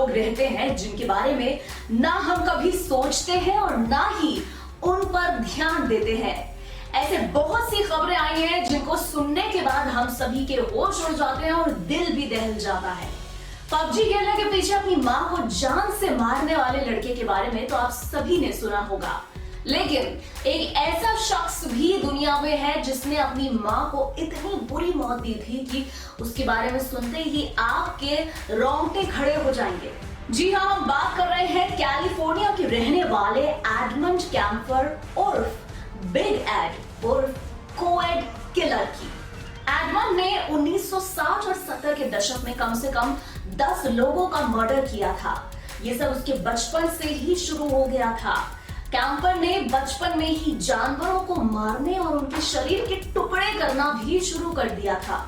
लोग रहते हैं जिनके बारे में ना हम कभी सोचते हैं और ना ही उन पर ध्यान देते हैं। ऐसे बहुत सी खबरें आई हैं जिनको सुनने के बाद हम सभी के होश उड़ जाते हैं और दिल भी दहल जाता है। पबजी खेलने के पीछे अपनी मां को जान से मारने वाले लड़के के बारे में तो आप सभी ने सुना होगा, लेकिन एक ऐसा शख्स भी दुनिया में है जिसने अपनी मां को इतनी बुरी मौत दी थी कि उसके बारे में सुनते ही आपके रोंगटे खड़े हो जाएंगे। जी हाँ, हम बात कर रहे हैं कैलिफोर्निया के रहने वाले एडमंड कैम्पर उर्फ बिग एड उर्फ कोएड किलर की। एडमंड ने 1960 और 70 के दशक में कम से कम 10 लोगों का मर्डर किया था। ये सब उसके बचपन से ही शुरू हो गया था। कैम्पर ने बचपन में ही जानवरों को मारने और उनके शरीर के टुकड़े करना भी शुरू कर दिया था।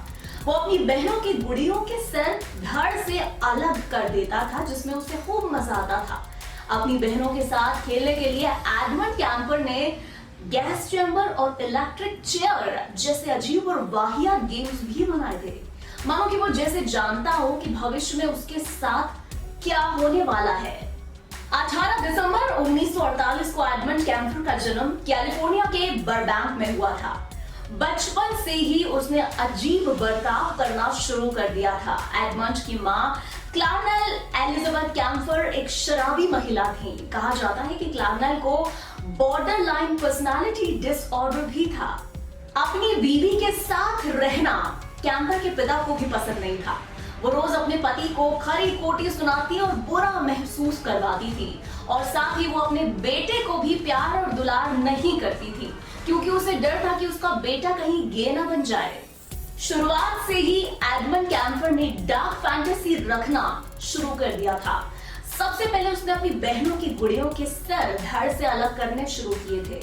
वो अपनी बहनों की गुड़ियों के सर धड़ से अलग कर देता था, जिसमें उसे खूब मजा आता था। अपनी बहनों के साथ खेलने के लिए एडमंड कैम्पर ने गैस चैम्बर और इलेक्ट्रिक चेयर जैसे अजीब और वाहियात गेम्स भी बनाए थे, मानो कि वो जैसे जानता हो कि भविष्य में उसके साथ क्या होने वाला है। 18 दिसंबर 1948 को एडमंड कैम्पर का जन्म कैलिफोर्निया के बर्बैंक में हुआ था। बचपन से ही उसने अजीब बर्ताव करना शुरू कर दिया था। एडमंड की मां क्लार्नेल एलिजाबेथ कैम्पर एक शराबी महिला थी। कहा जाता है कि क्लार्नेल को बॉर्डर लाइन पर्सनालिटी डिसऑर्डर भी था। अपनी बीवी के साथ रहना कैम्पर के पिता को भी पसंद नहीं था। वो रोज अपने पति को खरी खोटी सुनाती और बुरा महसूस करवाती थी, और साथ ही वो अपने बेटे को भी प्यार और दुलार नहीं करती थी, क्योंकि उसे डर था कि उसका बेटा कहीं गे न बन जाए। शुरुआत से ही एडमंड कैम्पर ने डार्क फैंटेसी रखना शुरू कर दिया था। सबसे पहले उसने अपनी बहनों की गुड़ियों के सर धड़ से अलग करने शुरू किए थे।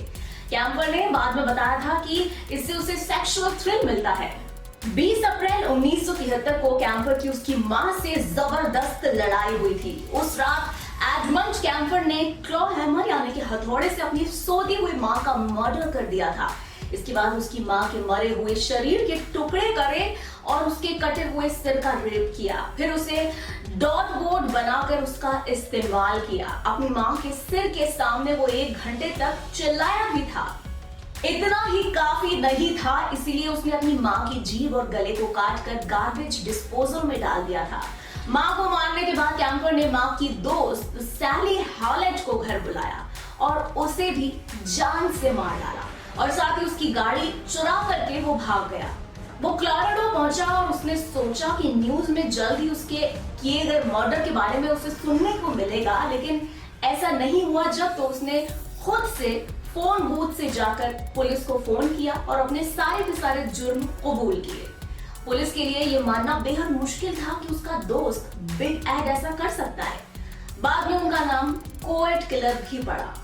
कैम्पर ने बाद में बताया था कि इससे उसे सेक्सुअल थ्रिल मिलता है। 20 अप्रैल 1973 को कैम्पर की उसकी मां से जबरदस्त लड़ाई हुई थी। उस रात एडमंड कैम्पर ने क्लॉ हैमर यानी कि हथौड़े से अपनी सोती हुई मां का मर्डर कर दिया था। इसके बाद उसकी मां के मरे हुए शरीर के टुकड़े करे और उसके कटे हुए सिर का रेप किया। फिर उसे डॉट बोर्ड बनाकर उसका इस्तेमाल किया। अपनी मां के सिर के सामने वो 1 घंटे तक चिल्लाया भी था। इतना ही काफी नहीं था, इसीलिए उसने अपनी मां की जीभ और गले को काटकर गार्बेज डिस्पोजल में डाल दिया था। मां को मारने के बाद कैम्पर ने मां की दोस्त सैली हॉलेट को घर बुलाया और उसे भी जान से मार डाला, और साथ ही उसकी गाड़ी चुरा करके वो भाग गया। वो क्लोराडो पहुंचा और उसने सोचा कि न्यूज में जल्द ही उसके किए गए मर्डर के बारे में उसे सुनने को मिलेगा, लेकिन ऐसा नहीं हुआ। जब तो उसने खुद से फोन बूथ से जाकर पुलिस को फोन किया और अपने सारे के सारे जुर्म कबूल किए। पुलिस के लिए यह मानना बेहद मुश्किल था कि उसका दोस्त बिग एड ऐसा कर सकता है। बाद में उनका नाम कोएड किलर भी पड़ा।